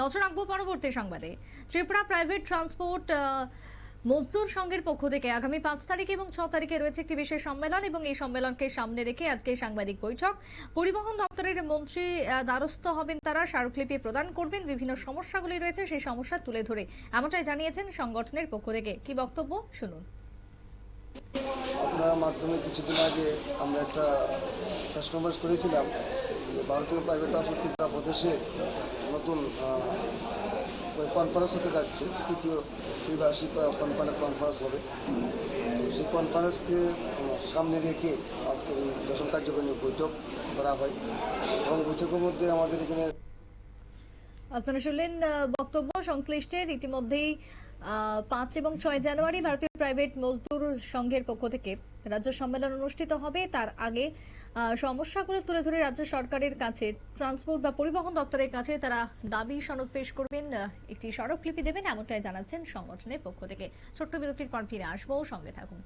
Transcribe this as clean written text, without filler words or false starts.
নজর রাখবো পরবর্তী সংবাদে। ত্রিপুরা প্রাইভেট ট্রান্সপোর্ট মজদুর সংঘের পক্ষ থেকে আগামী 5 তারিখ এবং 6 তারিখে রয়েছে একটি বিশেষ সম্মেলন এবং এই সম্মেলনকে সামনে রেখে আজকে সাংবাদিক বৈঠক। পরিবহন দপ্তরের মন্ত্রী দ্বারস্থ হবেন, তারা স্মারকলিপি প্রদান করবেন, বিভিন্ন সমস্যাগুলি রয়েছে সেই সমস্যা তুলে ধরে এমনটাই জানিয়েছেন সংগঠনের পক্ষ থেকে। কি বক্তব্য শুনুন। আপনার মাধ্যমে কিছুদিন আগে আমরা একটা কাস্টমাইজ করেছিলাম ভারতীয় প্রাইভেট ট্রান্সপোর্ট ত্রিপুরা প্রদেশে নতুন কনফারেন্স হতে যাচ্ছে, তৃতীয় ত্রিবার্ষিক কনফারেন্স হবে। তো সেই কনফারেন্সকে সামনে রেখে আজকে এই দশম কার্যক্রমী বৈঠক করা হয় এবং বৈঠকের মধ্যে আমাদের এখানে আপনারা শুনলেন বক্তব্য সংশ্লিষ্টের। ইতিমধ্যেই 5 এবং 6 জানুয়ারি ভারতীয় প্রাইভেট মজদুর সংঘের পক্ষ থেকে রাজ্য সম্মেলন অনুষ্ঠিত হবে। তার আগে সমস্যাগুলো তুলে ধরে রাজ্য সরকারের কাছে, ট্রান্সপোর্ট বা পরিবহন দপ্তরের কাছে তারা দাবি সনদ পেশ করবেন, একটি স্মারকলিপি দেবেন, এমনটাই জানাচ্ছেন সংগঠনের পক্ষ থেকে। ছোট্ট বিরতির পর ফিরে আসবো, সঙ্গে থাকুন।